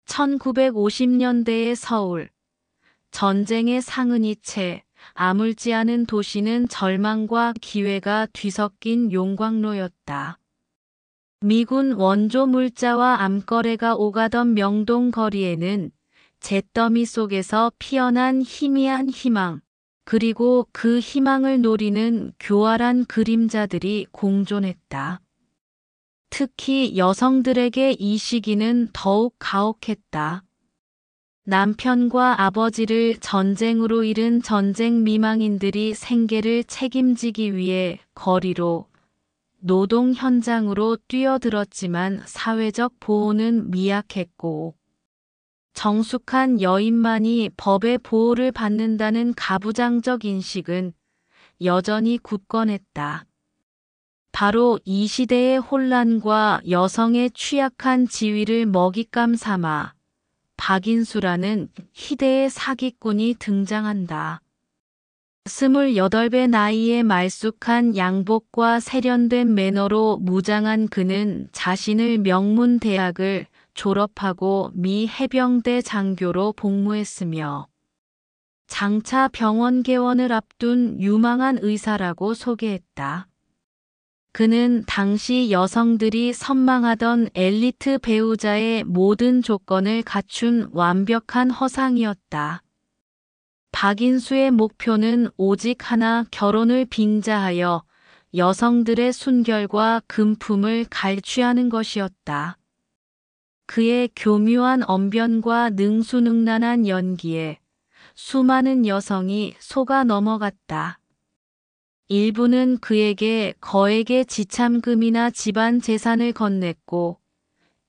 1950년대의 서울. 전쟁의 상흔이 채 아물지 않은 도시는 절망과 기회가 뒤섞인 용광로였다. 미군 원조 물자와 암거래가 오가던 명동 거리에는 잿더미 속에서 피어난 희미한 희망, 그리고 그 희망을 노리는 교활한 그림자들이 공존했다. 특히 여성들에게 이 시기는 더욱 가혹했다. 남편과 아버지를 전쟁으로 잃은 전쟁 미망인들이 생계를 책임지기 위해 거리로, 노동 현장으로 뛰어들었지만 사회적 보호는 미약했고, 정숙한 여인만이 법의 보호를 받는다는 가부장적 인식은 여전히 굳건했다. 바로 이 시대의 혼란과 여성의 취약한 지위를 먹잇감 삼아 박인수라는 희대의 사기꾼이 등장한다. 28배 나이에 말쑥한 양복과 세련된 매너로 무장한 그는 자신을 명문대학을 졸업하고 미 해병대 장교로 복무했으며 장차 병원 개원을 앞둔 유망한 의사라고 소개했다. 그는 당시 여성들이 선망하던 엘리트 배우자의 모든 조건을 갖춘 완벽한 허상이었다. 박인수의 목표는 오직 하나, 결혼을 빙자하여 여성들의 순결과 금품을 갈취하는 것이었다. 그의 교묘한 언변과 능수능란한 연기에 수많은 여성이 속아 넘어갔다. 일부는 그에게 거액의 지참금이나 집안 재산을 건넸고,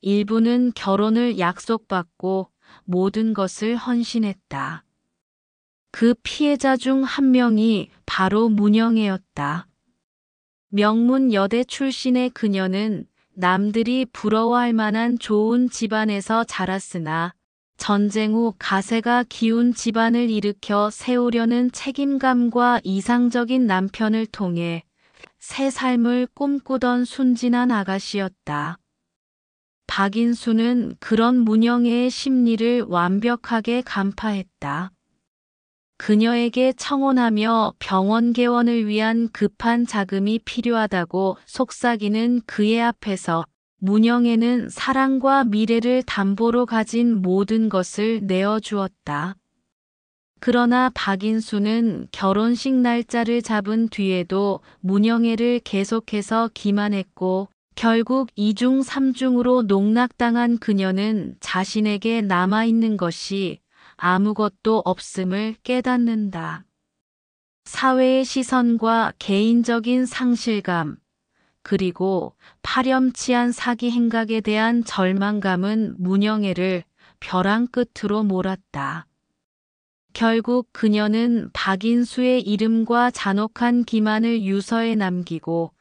일부는 결혼을 약속받고 모든 것을 헌신했다. 그 피해자 중 한 명이 바로 문영애였다. 명문 여대 출신의 그녀는 남들이 부러워할 만한 좋은 집안에서 자랐으나 전쟁 후 가세가 기운 집안을 일으켜 세우려는 책임감과 이상적인 남편을 통해 새 삶을 꿈꾸던 순진한 아가씨였다. 박인수는 그런 문영애의 심리를 완벽하게 간파했다. 그녀에게 청혼하며 병원 개원을 위한 급한 자금이 필요하다고 속삭이는 그의 앞에서 문영애는 사랑과 미래를 담보로 가진 모든 것을 내어주었다. 그러나 박인수는 결혼식 날짜를 잡은 뒤에도 문영애를 계속해서 기만했고, 결국 2중 3중으로 농락당한 그녀는 자신에게 남아있는 것이 아무것도 없음을 깨닫는다. 사회의 시선과 개인적인 상실감, 그리고 파렴치한 사기 행각에 대한 절망감은 문영애를 벼랑 끝으로 몰았다. 결국 그녀는 박인수의 이름과 잔혹한 기만을 유서에 남기고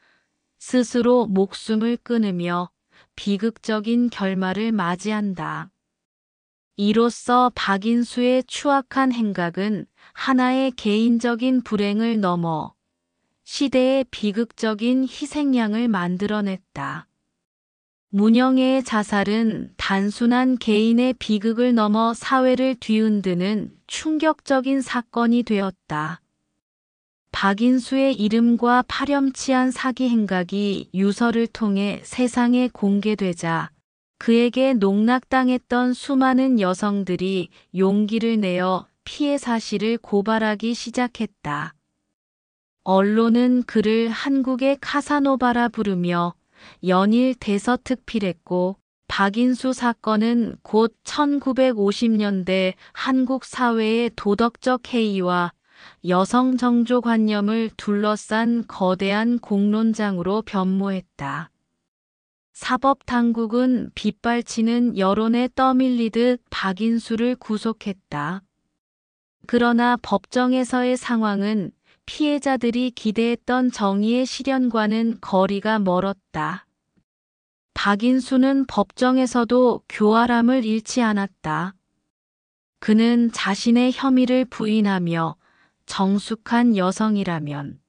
스스로 목숨을 끊으며 비극적인 결말을 맞이한다. 이로써 박인수의 추악한 행각은 하나의 개인적인 불행을 넘어 시대의 비극적인 희생양을 만들어냈다. 문영애의 자살은 단순한 개인의 비극을 넘어 사회를 뒤흔드는 충격적인 사건이 되었다. 박인수의 이름과 파렴치한 사기 행각이 유서를 통해 세상에 공개되자 그에게 농락당했던 수많은 여성들이 용기를 내어 피해 사실을 고발하기 시작했다. 언론은 그를 한국의 카사노바라 부르며 연일 대서특필했고, 박인수 사건은 곧 1950년대 한국 사회의 도덕적 해이와 여성 정조관념을 둘러싼 거대한 공론장으로 변모했다. 사법당국은 빗발치는 여론에 떠밀리듯 박인수를 구속했다. 그러나 법정에서의 상황은 피해자들이 기대했던 정의의 실현과는 거리가 멀었다. 박인수는 법정에서도 교활함을 잃지 않았다. 그는 자신의 혐의를 부인하며 정숙한 여성이라면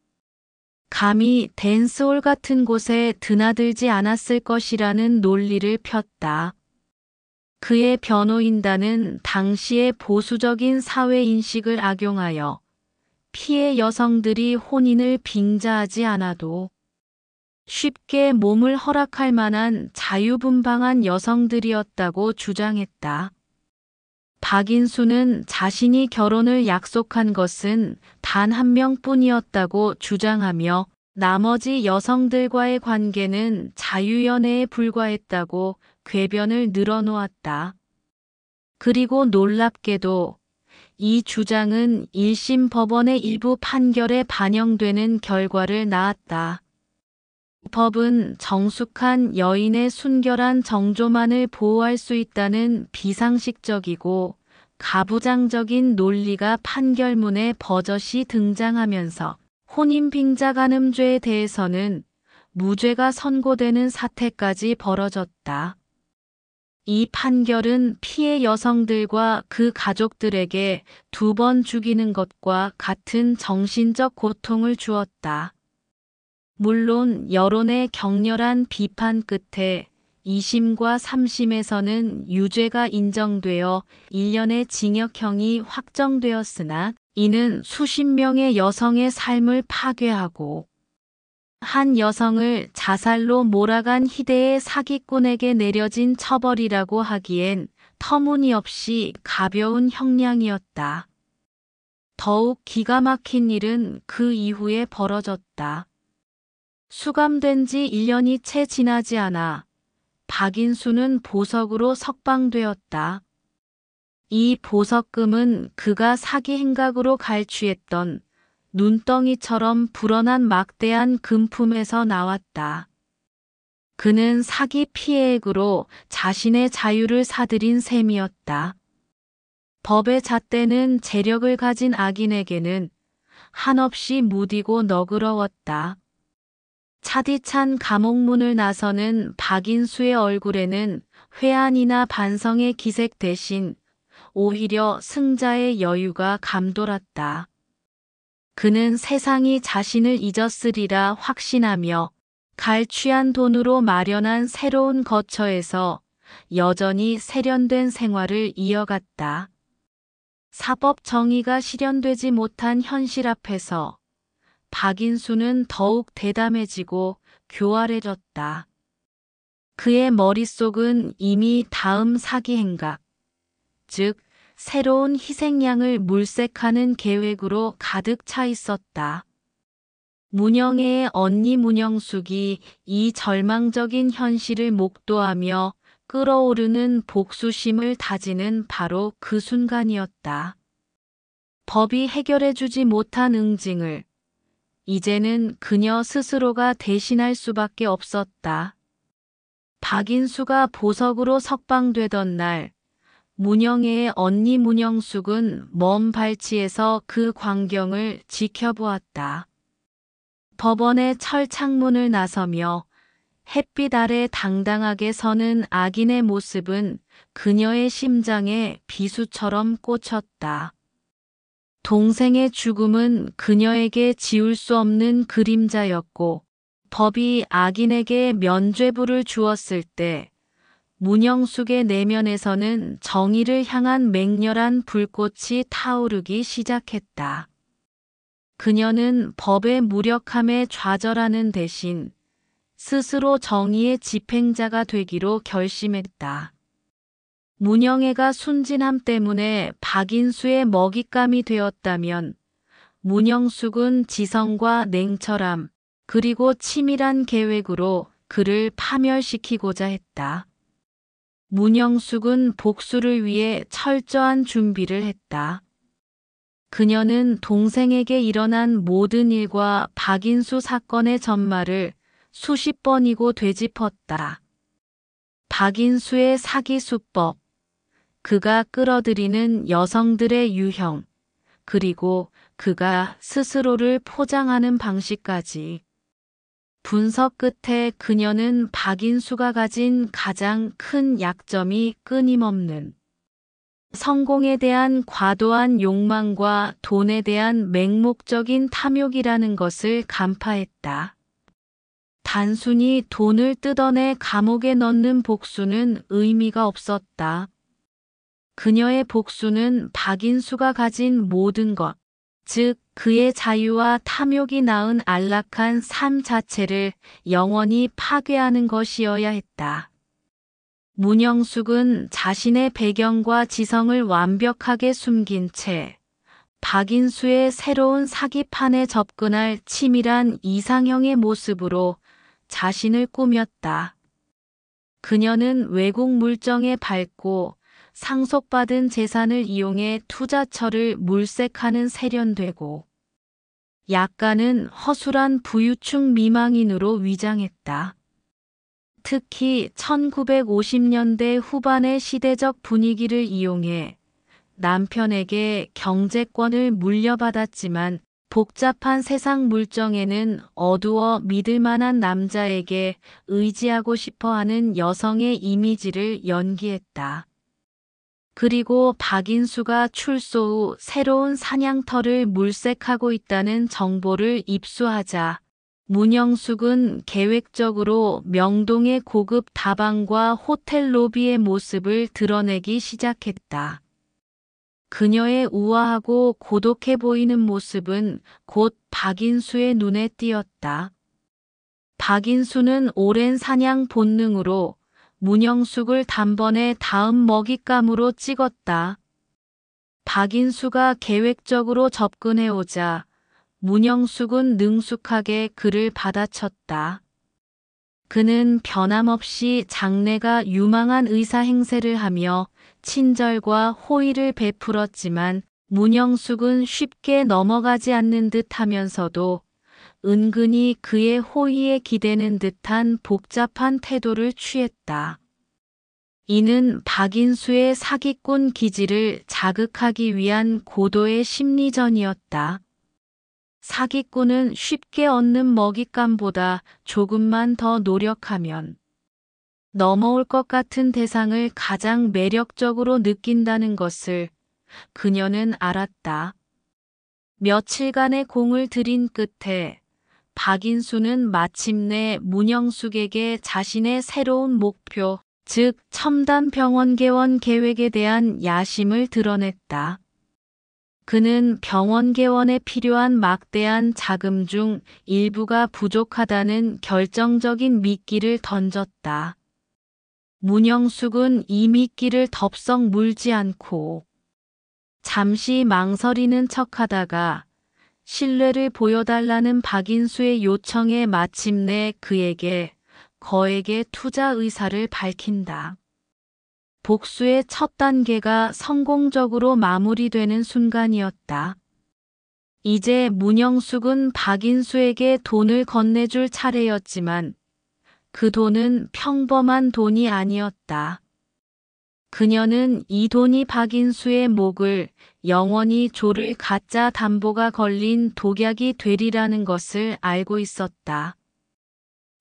감히 댄스홀 같은 곳에 드나들지 않았을 것이라는 논리를 폈다. 그의 변호인단은 당시의 보수적인 사회인식을 악용하여 피해 여성들이 혼인을 빙자하지 않아도 쉽게 몸을 허락할 만한 자유분방한 여성들이었다고 주장했다. 박인수는 자신이 결혼을 약속한 것은 단 한 명뿐이었다고 주장하며 나머지 여성들과의 관계는 자유연애에 불과했다고 궤변을 늘어놓았다. 그리고 놀랍게도 이 주장은 1심 법원의 일부 판결에 반영되는 결과를 낳았다. 법은 정숙한 여인의 순결한 정조만을 보호할 수 있다는 비상식적이고 가부장적인 논리가 판결문에 버젓이 등장하면서 혼인빙자간음죄에 대해서는 무죄가 선고되는 사태까지 벌어졌다. 이 판결은 피해 여성들과 그 가족들에게 2번 죽이는 것과 같은 정신적 고통을 주었다. 물론 여론의 격렬한 비판 끝에 2심과 3심에서는 유죄가 인정되어 1년의 징역형이 확정되었으나 이는 수십 명의 여성의 삶을 파괴하고 한 여성을 자살로 몰아간 희대의 사기꾼에게 내려진 처벌이라고 하기엔 터무니없이 가벼운 형량이었다. 더욱 기가 막힌 일은 그 이후에 벌어졌다. 수감된 지 1년이 채 지나지 않아 박인수는 보석으로 석방되었다. 이 보석금은 그가 사기 행각으로 갈취했던 눈덩이처럼 불어난 막대한 금품에서 나왔다. 그는 사기 피해액으로 자신의 자유를 사들인 셈이었다. 법의 잣대는 재력을 가진 악인에게는 한없이 무디고 너그러웠다. 차디찬 감옥문을 나서는 박인수의 얼굴에는 회한이나 반성의 기색 대신 오히려 승자의 여유가 감돌았다. 그는 세상이 자신을 잊었으리라 확신하며 갈취한 돈으로 마련한 새로운 거처에서 여전히 세련된 생활을 이어갔다. 사법 정의가 실현되지 못한 현실 앞에서 박인수는 더욱 대담해지고 교활해졌다. 그의 머릿속은 이미 다음 사기 행각, 즉 새로운 희생양을 물색하는 계획으로 가득 차 있었다. 문영애의 언니 문영숙이 이 절망적인 현실을 목도하며 끓어오르는 복수심을 다지는 바로 그 순간이었다. 법이 해결해주지 못한 응징을 이제는 그녀 스스로가 대신할 수밖에 없었다. 박인수가 보석으로 석방되던 날, 문영애의 언니 문영숙은 먼 발치에서 그 광경을 지켜보았다. 법원의 철창문을 나서며 햇빛 아래 당당하게 서는 악인의 모습은 그녀의 심장에 비수처럼 꽂혔다. 동생의 죽음은 그녀에게 지울 수 없는 그림자였고 법이 악인에게 면죄부를 주었을 때 문영숙의 내면에서는 정의를 향한 맹렬한 불꽃이 타오르기 시작했다. 그녀는 법의 무력함에 좌절하는 대신 스스로 정의의 집행자가 되기로 결심했다. 문영애가 순진함 때문에 박인수의 먹잇감이 되었다면 문영숙은 지성과 냉철함 그리고 치밀한 계획으로 그를 파멸시키고자 했다. 문영숙은 복수를 위해 철저한 준비를 했다. 그녀는 동생에게 일어난 모든 일과 박인수 사건의 전말을 수십 번이고 되짚었다. 박인수의 사기 수법, 그가 끌어들이는 여성들의 유형, 그리고 그가 스스로를 포장하는 방식까지. 분석 끝에 그녀는 박인수가 가진 가장 큰 약점이 끊임없는 성공에 대한 과도한 욕망과 돈에 대한 맹목적인 탐욕이라는 것을 간파했다. 단순히 돈을 뜯어내 감옥에 넣는 복수는 의미가 없었다. 그녀의 복수는 박인수가 가진 모든 것, 즉 그의 자유와 탐욕이 낳은 안락한 삶 자체를 영원히 파괴하는 것이어야 했다. 문영숙은 자신의 배경과 지성을 완벽하게 숨긴 채 박인수의 새로운 사기판에 접근할 치밀한 이상형의 모습으로 자신을 꾸몄다. 그녀는 외국 물정에 밟고 상속받은 재산을 이용해 투자처를 물색하는 세련되고 약간은 허술한 부유층 미망인으로 위장했다. 특히 1950년대 후반의 시대적 분위기를 이용해 남편에게 경제권을 물려받았지만 복잡한 세상 물정에는 어두워 믿을 만한 남자에게 의지하고 싶어하는 여성의 이미지를 연기했다. 그리고 박인수가 출소 후 새로운 사냥터를 물색하고 있다는 정보를 입수하자 문영숙은 계획적으로 명동의 고급 다방과 호텔 로비의 모습을 드러내기 시작했다. 그녀의 우아하고 고독해 보이는 모습은 곧 박인수의 눈에 띄었다. 박인수는 오랜 사냥 본능으로 문영숙을 단번에 다음 먹잇감으로 찍었다. 박인수가 계획적으로 접근해오자 문영숙은 능숙하게 그를 받아쳤다. 그는 변함없이 장래가 유망한 의사 행세를 하며 친절과 호의를 베풀었지만 문영숙은 쉽게 넘어가지 않는 듯 하면서도 은근히 그의 호의에 기대는 듯한 복잡한 태도를 취했다. 이는 박인수의 사기꾼 기질을 자극하기 위한 고도의 심리전이었다. 사기꾼은 쉽게 얻는 먹잇감보다 조금만 더 노력하면 넘어올 것 같은 대상을 가장 매력적으로 느낀다는 것을 그녀는 알았다. 며칠간의 공을 들인 끝에 박인수는 마침내 문영숙에게 자신의 새로운 목표, 즉 첨단 병원 개원 계획에 대한 야심을 드러냈다. 그는 병원 개원에 필요한 막대한 자금 중 일부가 부족하다는 결정적인 미끼를 던졌다. 문영숙은 이 미끼를 덥석 물지 않고 잠시 망설이는 척하다가 신뢰를 보여달라는 박인수의 요청에 마침내 그에게 거액의 투자 의사를 밝힌다. 복수의 첫 단계가 성공적으로 마무리되는 순간이었다. 이제 문영숙은 박인수에게 돈을 건네줄 차례였지만 그 돈은 평범한 돈이 아니었다. 그녀는 이 돈이 박인수의 목을 영원히 조를 가짜 담보가 걸린 독약이 되리라는 것을 알고 있었다.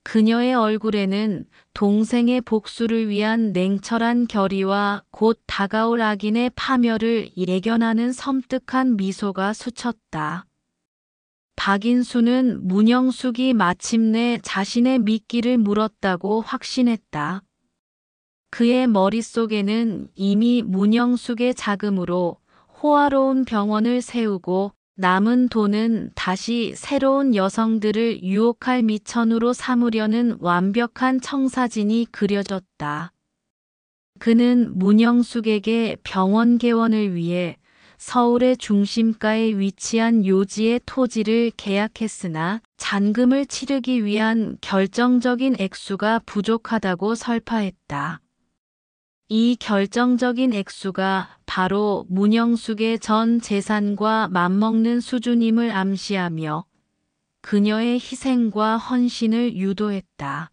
그녀의 얼굴에는 동생의 복수를 위한 냉철한 결의와 곧 다가올 악인의 파멸을 예견하는 섬뜩한 미소가 스쳤다. 박인수는 문영숙이 마침내 자신의 미끼를 물었다고 확신했다. 그의 머릿속에는 이미 문영숙의 자금으로 호화로운 병원을 세우고 남은 돈은 다시 새로운 여성들을 유혹할 미천으로 삼으려는 완벽한 청사진이 그려졌다. 그는 문영숙에게 병원 개원을 위해 서울의 중심가에 위치한 요지의 토지를 계약했으나 잔금을 치르기 위한 결정적인 액수가 부족하다고 설파했다. 이 결정적인 액수가 바로 문영숙의 전 재산과 맞먹는 수준임을 암시하며 그녀의 희생과 헌신을 유도했다.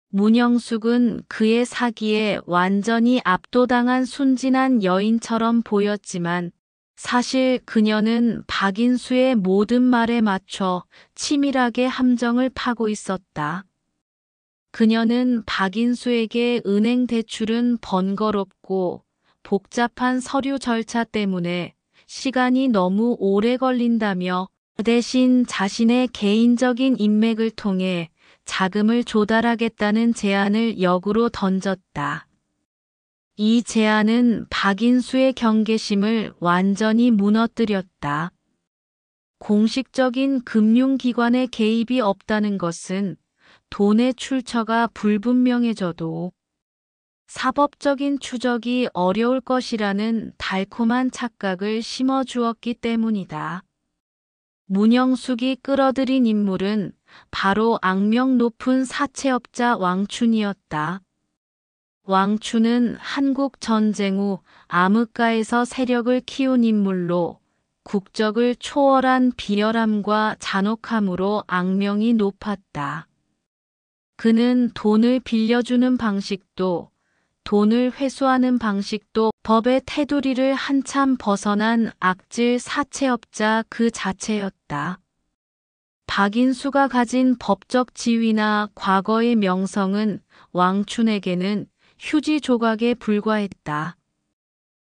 문영숙은 그의 사기에 완전히 압도당한 순진한 여인처럼 보였지만 사실 그녀는 박인수의 모든 말에 맞춰 치밀하게 함정을 파고 있었다. 그녀는 박인수에게 은행 대출은 번거롭고 복잡한 서류 절차 때문에 시간이 너무 오래 걸린다며 대신 자신의 개인적인 인맥을 통해 자금을 조달하겠다는 제안을 역으로 던졌다. 이 제안은 박인수의 경계심을 완전히 무너뜨렸다. 공식적인 금융기관의 개입이 없다는 것은 돈의 출처가 불분명해져도 사법적인 추적이 어려울 것이라는 달콤한 착각을 심어주었기 때문이다. 문영숙이 끌어들인 인물은 바로 악명 높은 사채업자 왕춘이었다. 왕춘은 한국 전쟁 후 암흑가에서 세력을 키운 인물로 국적을 초월한 비열함과 잔혹함으로 악명이 높았다. 그는 돈을 빌려주는 방식도 돈을 회수하는 방식도 법의 테두리를 한참 벗어난 악질 사채업자 그 자체였다. 박인수가 가진 법적 지위나 과거의 명성은 왕춘에게는 휴지 조각에 불과했다.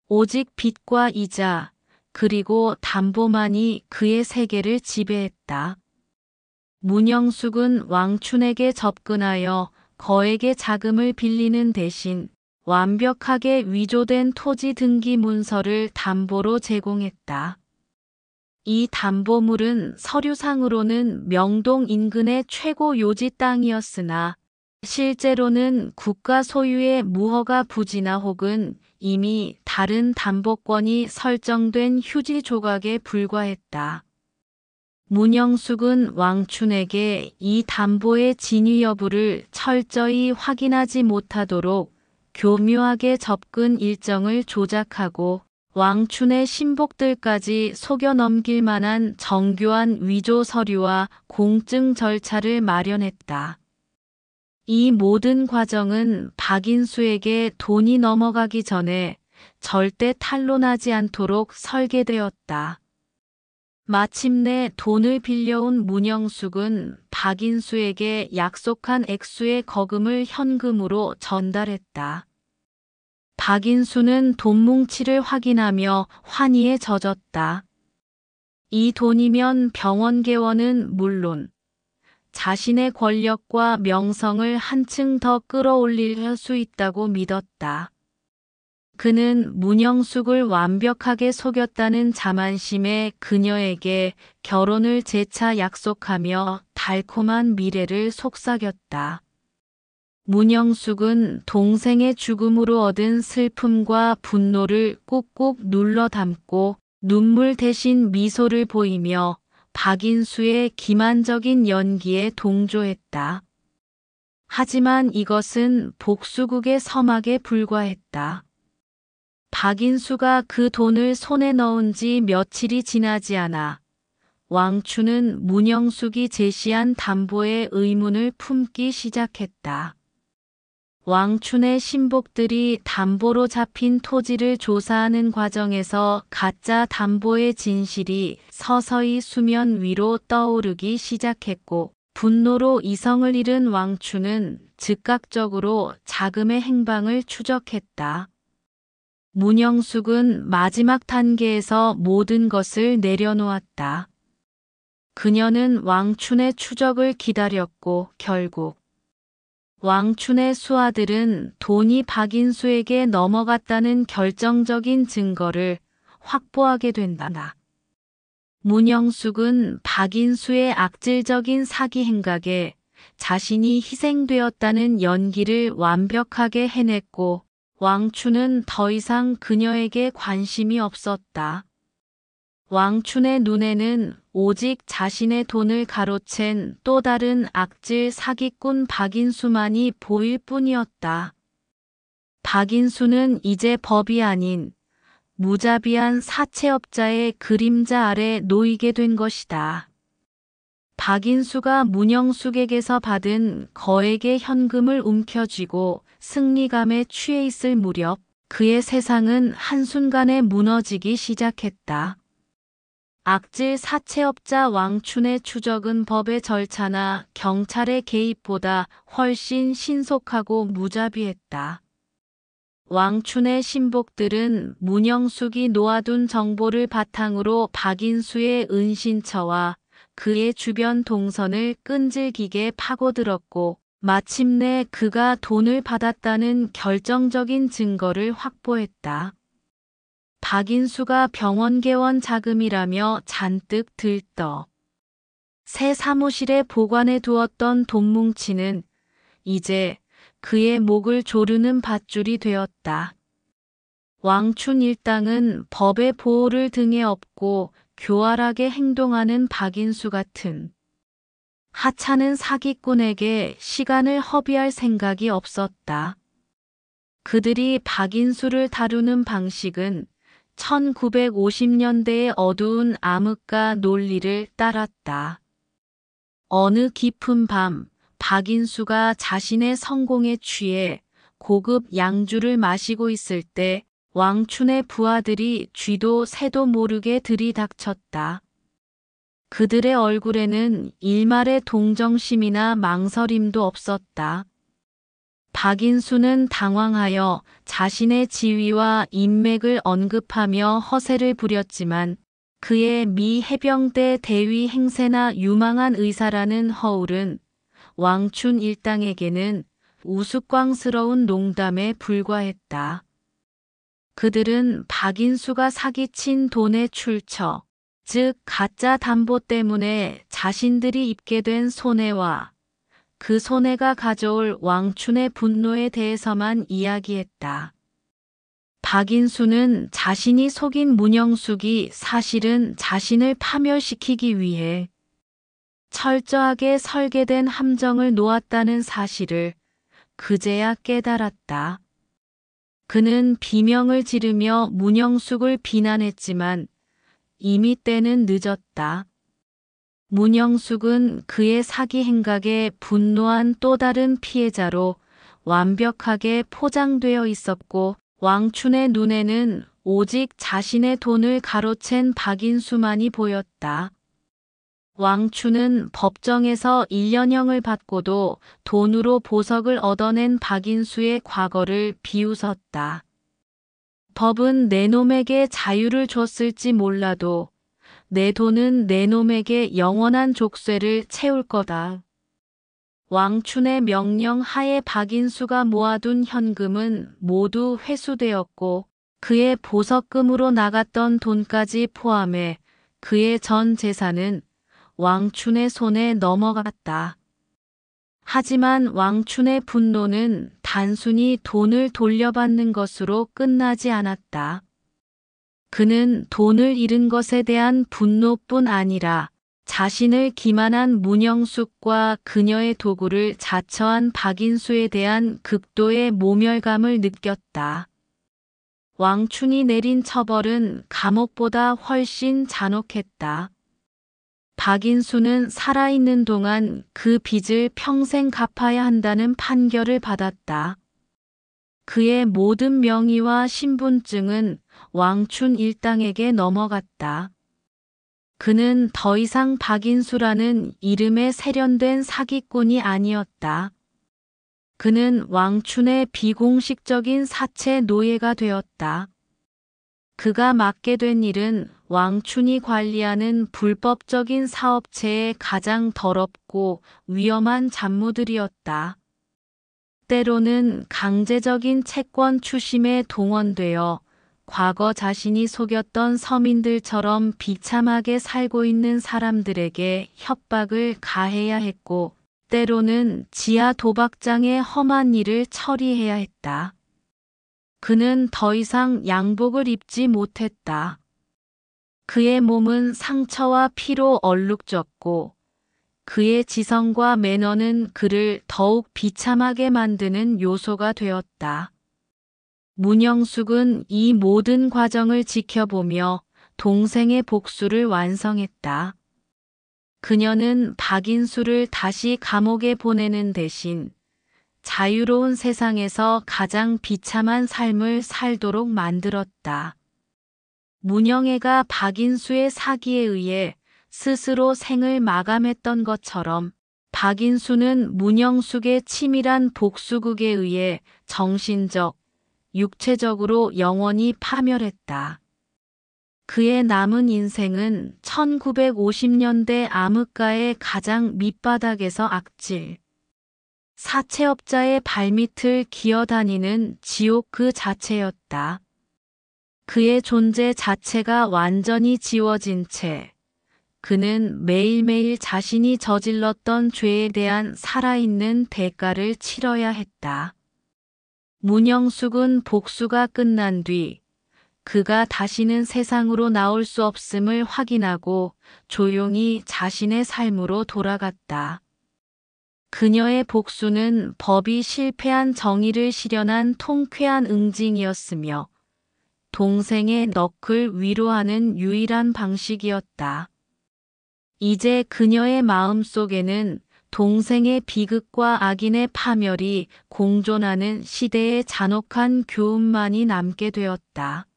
오직 빚과 이자, 그리고 담보만이 그의 세계를 지배했다. 문영숙은 왕춘에게 접근하여 거액의 자금을 빌리는 대신 완벽하게 위조된 토지 등기 문서를 담보로 제공했다. 이 담보물은 서류상으로는 명동 인근의 최고 요지 땅이었으나 실제로는 국가 소유의 무허가 부지나 혹은 이미 다른 담보권이 설정된 휴지 조각에 불과했다. 문영숙은 왕춘에게 이 담보의 진위 여부를 철저히 확인하지 못하도록 교묘하게 접근 일정을 조작하고 왕춘의 신복들까지 속여 넘길 만한 정교한 위조 서류와 공증 절차를 마련했다. 이 모든 과정은 박인수에게 돈이 넘어가기 전에 절대 탄로나지 않도록 설계되었다. 마침내 돈을 빌려온 문영숙은 박인수에게 약속한 액수의 거금을 현금으로 전달했다. 박인수는 돈 뭉치를 확인하며 환희에 젖었다. 이 돈이면 병원 개원은 물론 자신의 권력과 명성을 한층 더 끌어올릴 수 있다고 믿었다. 그는 문영숙을 완벽하게 속였다는 자만심에 그녀에게 결혼을 재차 약속하며 달콤한 미래를 속삭였다. 문영숙은 동생의 죽음으로 얻은 슬픔과 분노를 꾹꾹 눌러 담고 눈물 대신 미소를 보이며 박인수의 기만적인 연기에 동조했다. 하지만 이것은 복수국의 서막에 불과했다. 박인수가 그 돈을 손에 넣은 지 며칠이 지나지 않아 왕춘은 문영숙이 제시한 담보의 의문을 품기 시작했다. 왕춘의 신복들이 담보로 잡힌 토지를 조사하는 과정에서 가짜 담보의 진실이 서서히 수면 위로 떠오르기 시작했고 분노로 이성을 잃은 왕춘은 즉각적으로 자금의 행방을 추적했다. 문영숙은 마지막 단계에서 모든 것을 내려놓았다. 그녀는 왕춘의 추적을 기다렸고 결국 왕춘의 수하들은 돈이 박인수에게 넘어갔다는 결정적인 증거를 확보하게 된다. 문영숙은 박인수의 악질적인 사기 행각에 자신이 희생되었다는 연기를 완벽하게 해냈고 왕춘은 더 이상 그녀에게 관심이 없었다. 왕춘의 눈에는 오직 자신의 돈을 가로챈 또 다른 악질 사기꾼 박인수만이 보일 뿐이었다. 박인수는 이제 법이 아닌 무자비한 사채업자의 그림자 아래 놓이게 된 것이다. 박인수가 문영숙에게서 받은 거액의 현금을 움켜쥐고 승리감에 취해 있을 무렵 그의 세상은 한순간에 무너지기 시작했다. 악질 사채업자 왕춘의 추적은 법의 절차나 경찰의 개입보다 훨씬 신속하고 무자비했다. 왕춘의 신복들은 문영숙이 놓아둔 정보를 바탕으로 박인수의 은신처와 그의 주변 동선을 끈질기게 파고들었고 마침내 그가 돈을 받았다는 결정적인 증거를 확보했다. 박인수가 병원 개원 자금이라며 잔뜩 들떠 새 사무실에 보관해 두었던 돈뭉치는 이제 그의 목을 조르는 밧줄이 되었다. 왕춘 일당은 법의 보호를 등에 업고 교활하게 행동하는 박인수 같은 하찮은 사기꾼에게 시간을 허비할 생각이 없었다. 그들이 박인수를 다루는 방식은 1950년대의 어두운 암흑가 논리를 따랐다. 어느 깊은 밤, 박인수가 자신의 성공에 취해 고급 양주를 마시고 있을 때 왕춘의 부하들이 쥐도 새도 모르게 들이닥쳤다. 그들의 얼굴에는 일말의 동정심이나 망설임도 없었다. 박인수는 당황하여 자신의 지위와 인맥을 언급하며 허세를 부렸지만 그의 미 해병대 대위 행세나 유망한 의사라는 허울은 왕춘 일당에게는 우스꽝스러운 농담에 불과했다. 그들은 박인수가 사기친 돈의 출처, 즉 가짜 담보 때문에 자신들이 입게 된 손해와 그 손해가 가져올 왕춘의 분노에 대해서만 이야기했다. 박인수는 자신이 속인 문영숙이 사실은 자신을 파멸시키기 위해 철저하게 설계된 함정을 놓았다는 사실을 그제야 깨달았다. 그는 비명을 지르며 문영숙을 비난했지만 이미 때는 늦었다. 문영숙은 그의 사기 행각에 분노한 또 다른 피해자로 완벽하게 포장되어 있었고 왕춘의 눈에는 오직 자신의 돈을 가로챈 박인수만이 보였다. 왕춘은 법정에서 1년형을 받고도 돈으로 보석을 얻어낸 박인수의 과거를 비웃었다. 법은 내 놈에게 자유를 줬을지 몰라도 내 돈은 내 놈에게 영원한 족쇄를 채울 거다. 왕춘의 명령 하에 박인수가 모아둔 현금은 모두 회수되었고 그의 보석금으로 나갔던 돈까지 포함해 그의 전 재산은 왕춘의 손에 넘어갔다. 하지만 왕춘의 분노는 단순히 돈을 돌려받는 것으로 끝나지 않았다. 그는 돈을 잃은 것에 대한 분노뿐 아니라 자신을 기만한 문영숙과 그녀의 도구를 자처한 박인수에 대한 극도의 모멸감을 느꼈다. 왕춘이 내린 처벌은 감옥보다 훨씬 잔혹했다. 박인수는 살아있는 동안 그 빚을 평생 갚아야 한다는 판결을 받았다. 그의 모든 명의와 신분증은 왕춘 일당에게 넘어갔다. 그는 더 이상 박인수라는 이름에 세련된 사기꾼이 아니었다. 그는 왕춘의 비공식적인 사채 노예가 되었다. 그가 맡게 된 일은 왕춘이 관리하는 불법적인 사업체의 가장 더럽고 위험한 잡무들이었다. 때로는 강제적인 채권 추심에 동원되어 과거 자신이 속였던 서민들처럼 비참하게 살고 있는 사람들에게 협박을 가해야 했고, 때로는 지하 도박장의 험한 일을 처리해야 했다. 그는 더 이상 양복을 입지 못했다. 그의 몸은 상처와 피로 얼룩졌고 그의 지성과 매너는 그를 더욱 비참하게 만드는 요소가 되었다. 문영숙은 이 모든 과정을 지켜보며 동생의 복수를 완성했다. 그녀는 박인수를 다시 감옥에 보내는 대신 자유로운 세상에서 가장 비참한 삶을 살도록 만들었다. 문영애가 박인수의 사기에 의해 스스로 생을 마감했던 것처럼 박인수는 문영숙의 치밀한 복수극에 의해 정신적, 육체적으로 영원히 파멸했다. 그의 남은 인생은 1950년대 암흑가의 가장 밑바닥에서 악질, 사채업자의 발밑을 기어다니는 지옥 그 자체였다. 그의 존재 자체가 완전히 지워진 채 그는 매일매일 자신이 저질렀던 죄에 대한 살아있는 대가를 치러야 했다. 문영숙은 복수가 끝난 뒤 그가 다시는 세상으로 나올 수 없음을 확인하고 조용히 자신의 삶으로 돌아갔다. 그녀의 복수는 법이 실패한 정의를 실현한 통쾌한 응징이었으며 동생의 넋을 위로하는 유일한 방식이었다. 이제 그녀의 마음속에는 동생의 비극과 악인의 파멸이 공존하는 시대의 잔혹한 교훈만이 남게 되었다.